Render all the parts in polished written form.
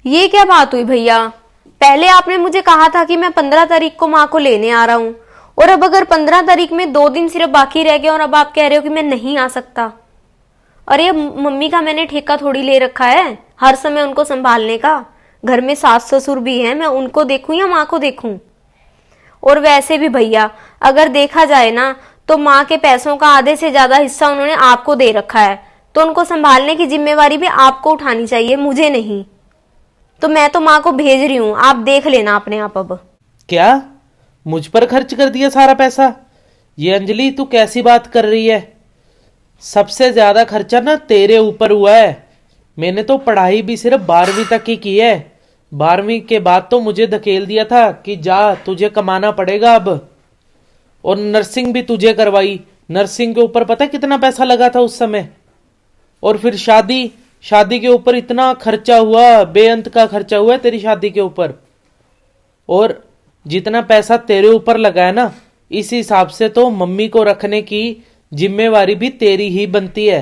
ये क्या बात हुई भैया? पहले आपने मुझे कहा था कि मैं 15 तारीख को माँ को लेने आ रहा हूँ, और अब अगर 15 तारीख में 2 दिन सिर्फ बाकी रह गए और अब आप कह रहे हो कि मैं नहीं आ सकता। अरे मम्मी का मैंने ठेका थोड़ी ले रखा है हर समय उनको संभालने का। घर में सास ससुर भी हैं, मैं उनको देखूं या माँ को देखूं? और वैसे भी भैया, अगर देखा जाए ना तो माँ के पैसों का आधे से ज्यादा हिस्सा उन्होंने आपको दे रखा है, तो उनको संभालने की जिम्मेवारी भी आपको उठानी चाहिए, मुझे नहीं। तो मैं तो माँ को भेज रही हूँ, आप देख लेना अपने आप। अब क्या मुझ पर खर्च कर दिया सारा पैसा? ये अंजलि तू कैसी बात कर रही है? सबसे ज्यादा खर्चा ना तेरे ऊपर हुआ है। मैंने तो पढ़ाई भी सिर्फ 12वीं तक ही की है। 12वीं के बाद तो मुझे धकेल दिया था कि जा तुझे कमाना पड़ेगा अब। और नर्सिंग भी तुझे करवाई। नर्सिंग के ऊपर पता है कितना पैसा लगा था उस समय। और फिर शादी के ऊपर इतना खर्चा हुआ, बेअंत का खर्चा हुआ है तेरी शादी के ऊपर। और जितना पैसा तेरे ऊपर लगा है ना, इस हिसाब से तो मम्मी को रखने की जिम्मेवारी भी तेरी ही बनती है।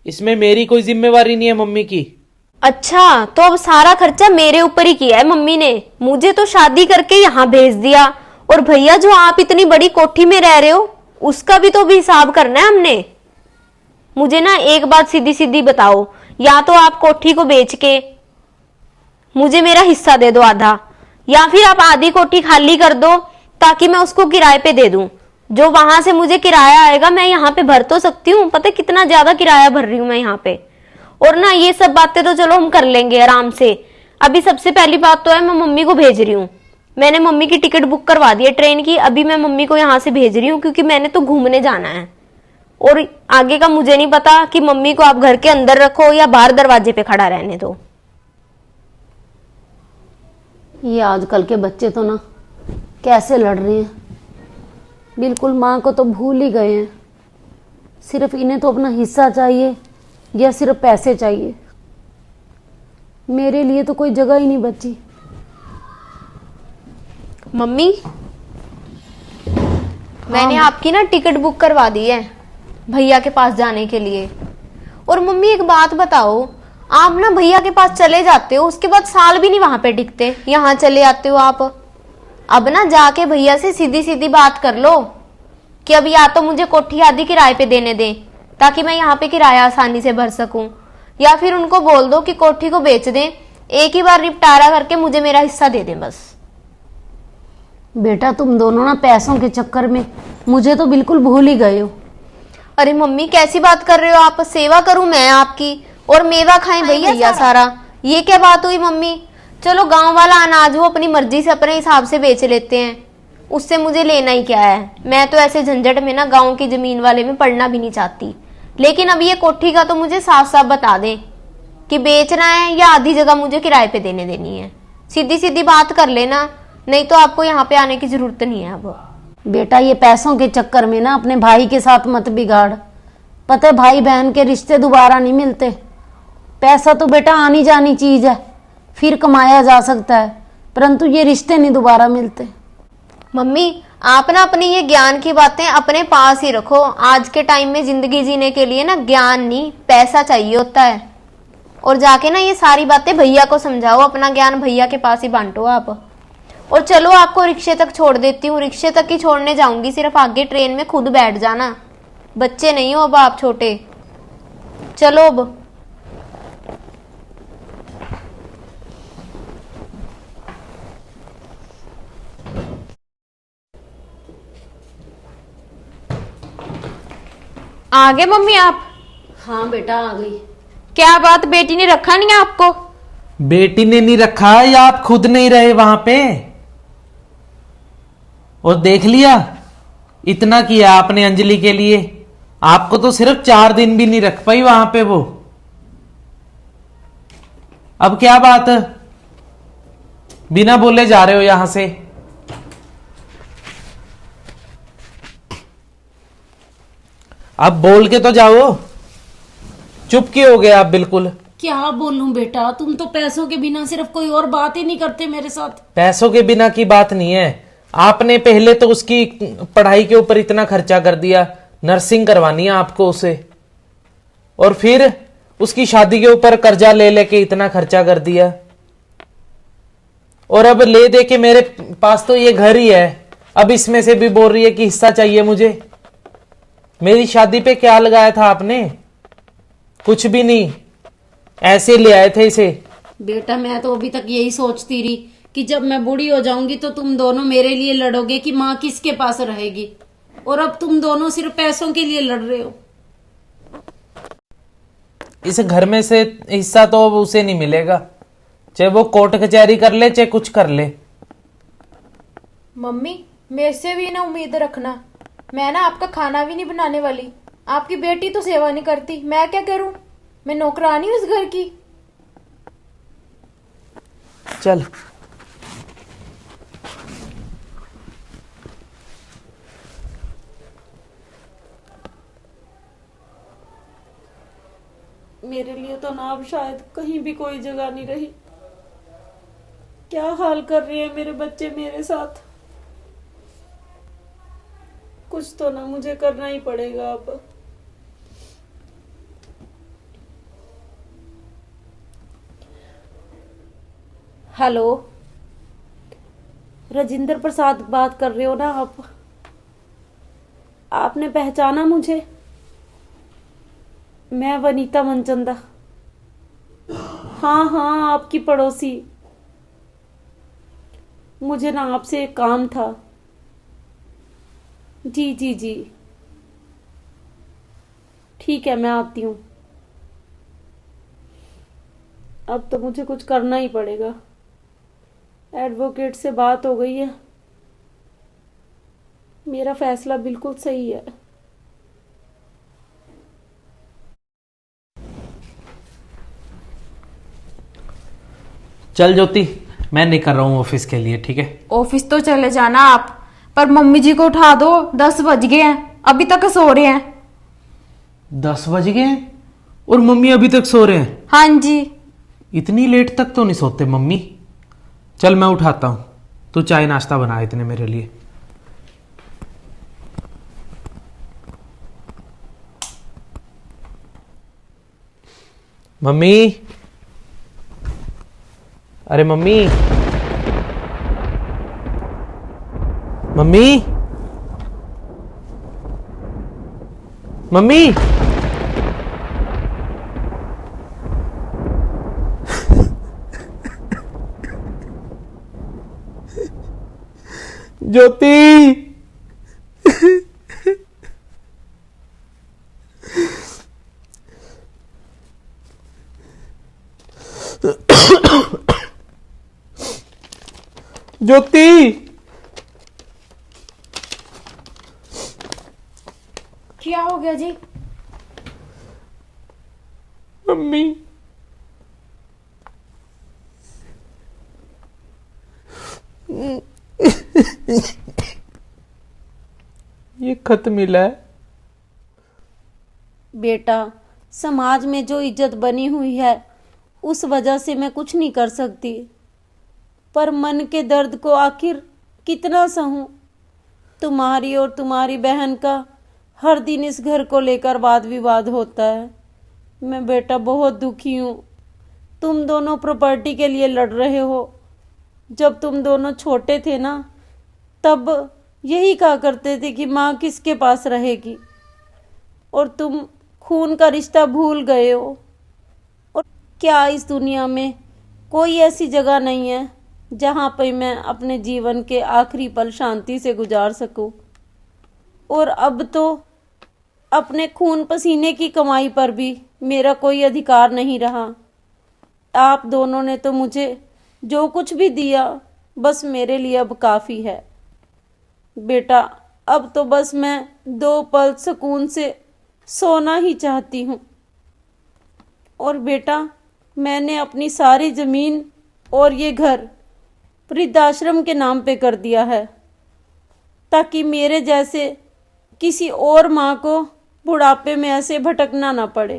इसमें मेरी कोई जिम्मेवारी नहीं है मम्मी की। अच्छा, तो अब सारा खर्चा मेरे ऊपर ही किया है मम्मी ने। मुझे तो शादी करके यहाँ भेज दिया, और भैया जो आप इतनी बड़ी कोठी में रह रहे हो उसका भी तो भी हिसाब करना है हमने। मुझे ना एक बात सीधी सीधी बताओ, या तो आप कोठी को बेच के मुझे मेरा हिस्सा दे दो आधा, या फिर आप आधी कोठी खाली कर दो ताकि मैं उसको किराए पे दे दूं। जो वहां से मुझे किराया आएगा मैं यहाँ पे भर तो सकती हूँ, पता है कितना ज्यादा किराया भर रही हूँ मैं यहाँ पे। और ना ये सब बातें तो चलो हम कर लेंगे आराम से। अभी सबसे पहली बात तो है मैं मम्मी को भेज रही हूँ। मैंने मम्मी की टिकट बुक करवा दी है ट्रेन की। अभी मैं मम्मी को यहाँ से भेज रही हूँ क्योंकि मैंने तो घूमने जाना है। और आगे का मुझे नहीं पता कि मम्मी को आप घर के अंदर रखो या बाहर दरवाजे पे खड़ा रहने दो। ये आजकल के बच्चे तो ना कैसे लड़ रहे हैं, बिल्कुल माँ को तो भूल ही गए हैं। सिर्फ इन्हें तो अपना हिस्सा चाहिए या सिर्फ पैसे चाहिए। मेरे लिए तो कोई जगह ही नहीं बची। मम्मी, मैंने आपकी ना टिकट बुक करवा दी है भैया के पास जाने के लिए। और मम्मी एक बात बताओ, आप ना भैया के पास चले जाते हो, उसके बाद साल भी नहीं वहां पे टिकते, यहाँ चले आते हो आप। अब ना जाके भैया से सीधी सीधी बात कर लो कि अब या तो मुझे कोठी आधी किराए पे देने दें ताकि मैं यहाँ पे किराया आसानी से भर सकूं, या फिर उनको बोल दो कि कोठी को बेच दें, एक ही बार निपटारा करके मुझे मेरा हिस्सा दे दें बस। बेटा तुम दोनों ना पैसों के चक्कर में मुझे तो बिल्कुल भूल ही गए हो। अरे मम्मी कैसी बात कर रहे हो आप? सेवा करूं मैं आपकी और मेवा खाएं भैया सारा? ये क्या बात हुई मम्मी? चलो गांव वाला अनाज वो अपनी मर्जी से अपने हिसाब से बेच लेते हैं, उससे मुझे लेना ही क्या है। मैं तो ऐसे झंझट में ना गांव की जमीन वाले में पड़ना भी नहीं चाहती। लेकिन अब ये कोठी का तो मुझे साफ साफ बता दें कि बेचना है या आधी जगह मुझे किराए पे देने देनी है। सीधी सीधी बात कर लेना, नहीं तो आपको यहाँ पे आने की जरूरत नहीं है अब। बेटा ये पैसों के चक्कर में ना अपने भाई के साथ मत बिगाड़। पता है भाई बहन के रिश्ते दोबारा नहीं मिलते। पैसा तो बेटा आनी जानी चीज है, फिर कमाया जा सकता है, परंतु ये रिश्ते नहीं दोबारा मिलते। मम्मी आप ना अपनी ये ज्ञान की बातें अपने पास ही रखो। आज के टाइम में जिंदगी जीने के लिए ना ज्ञान नहीं पैसा चाहिए होता है। और जाके ना ये सारी बातें भैया को समझाओ, अपना ज्ञान भैया के पास ही बांटो आप। और चलो आपको रिक्शे तक छोड़ देती हूँ, रिक्शे तक ही छोड़ने जाऊंगी, सिर्फ आगे ट्रेन में खुद बैठ जाना। बच्चे नहीं हो अब आप छोटे। चलो अब। आ गए मम्मी आप? हाँ बेटा आ गई। क्या बात, बेटी ने रखा नहीं आपको? बेटी ने नहीं रखा या आप खुद नहीं रहे वहां पे? और देख लिया इतना किया आपने अंजलि के लिए। आपको तो सिर्फ 4 दिन भी नहीं रख पाई वहां पे वो। अब क्या बात, बिना बोले जा रहे हो यहां से? अब बोल के तो जाओ। चुप क्यों हो गए आप बिल्कुल? क्या बोलूं बेटा, तुम तो पैसों के बिना सिर्फ कोई और बात ही नहीं करते मेरे साथ। पैसों के बिना की बात नहीं है। आपने पहले तो उसकी पढ़ाई के ऊपर इतना खर्चा कर दिया, नर्सिंग करवानी है आपको उसे, और फिर उसकी शादी के ऊपर कर्जा ले लेके इतना खर्चा कर दिया, और अब ले दे के मेरे पास तो ये घर ही है, अब इसमें से भी बोल रही है कि हिस्सा चाहिए मुझे। मेरी शादी पे क्या लगाया था आपने? कुछ भी नहीं, ऐसे ले आए थे इसे। बेटा मैं तो अभी तक यही सोचती रही कि जब मैं बूढ़ी हो जाऊंगी तो तुम दोनों मेरे लिए लड़ोगे कि माँ किसके पास रहेगी, और अब तुम दोनों सिर्फ पैसों के लिए लड़ रहे हो। इस घर में से हिस्सा तो अब उसे नहीं मिलेगा, चाहे वो कोर्ट कचहरी कर ले चाहे कुछ कर ले। मम्मी मेरे से भी ना उम्मीद रखना, मैं ना आपका खाना भी नहीं बनाने वाली। आपकी बेटी तो सेवा नहीं करती, मैं क्या करूं? मैं नौकरानी हूं इस घर की। चल मेरे लिए तो ना अब शायद कहीं भी कोई जगह नहीं रही। क्या हाल कर रहे हैं मेरे बच्चे मेरे साथ। कुछ तो ना मुझे करना ही पड़ेगा अब। हेलो, राजेंद्र प्रसाद बात कर रहे हो ना आप? आपने पहचाना मुझे? मैं वनीता मनचंदा। हाँ हाँ, आपकी पड़ोसी। मुझे ना आपसे एक काम था। जी जी जी, ठीक है, मैं आती हूँ। अब तो मुझे कुछ करना ही पड़ेगा। एडवोकेट से बात हो गई है, मेरा फैसला बिल्कुल सही है। चल ज्योति, मैं निकल रहा हूँ ऑफिस के लिए, ठीक है? ऑफिस तो चले जाना आप, पर मम्मी जी को उठा दो, 10 बज गए हैं, अभी तक सो रहे हैं। 10 बज गए हैं और मम्मी अभी तक सो रहे हैं? हाँ जी। इतनी लेट तक तो नहीं सोते मम्मी। चल मैं उठाता हूँ, तू चाय नाश्ता बना इतने मेरे लिए। मम्मी, अरे मम्मी, मम्मी, मम्मी। ज्योति, ज्योति, क्या हो गया जी? मम्मी, ये खत मिला है। बेटा, समाज में जो इज्जत बनी हुई है उस वजह से मैं कुछ नहीं कर सकती, पर मन के दर्द को आखिर कितना सहूं। तुम्हारी और तुम्हारी बहन का हर दिन इस घर को लेकर वाद विवाद होता है। मैं बेटा बहुत दुखी हूँ। तुम दोनों प्रॉपर्टी के लिए लड़ रहे हो। जब तुम दोनों छोटे थे ना, तब यही कहा करते थे कि माँ किसके पास रहेगी, और तुम खून का रिश्ता भूल गए हो। और क्या इस दुनिया में कोई ऐसी जगह नहीं है जहाँ पर मैं अपने जीवन के आखिरी पल शांति से गुजार सकूं? और अब तो अपने खून पसीने की कमाई पर भी मेरा कोई अधिकार नहीं रहा। आप दोनों ने तो मुझे जो कुछ भी दिया बस मेरे लिए अब काफ़ी है। बेटा, अब तो बस मैं 2 पल सुकून से सोना ही चाहती हूँ। और बेटा, मैंने अपनी सारी ज़मीन और ये घर वृद्धाश्रम के नाम पे कर दिया है, ताकि मेरे जैसे किसी और माँ को बुढ़ापे में ऐसे भटकना ना पड़े।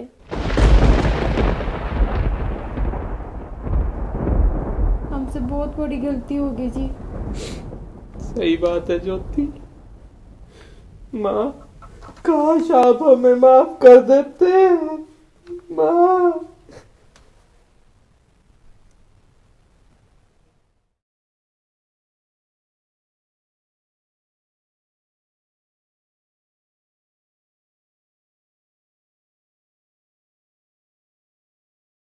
हमसे बहुत बड़ी गलती हो गई जी। सही बात है ज्योति। माँ, काश आप हमें माफ कर देते। माँ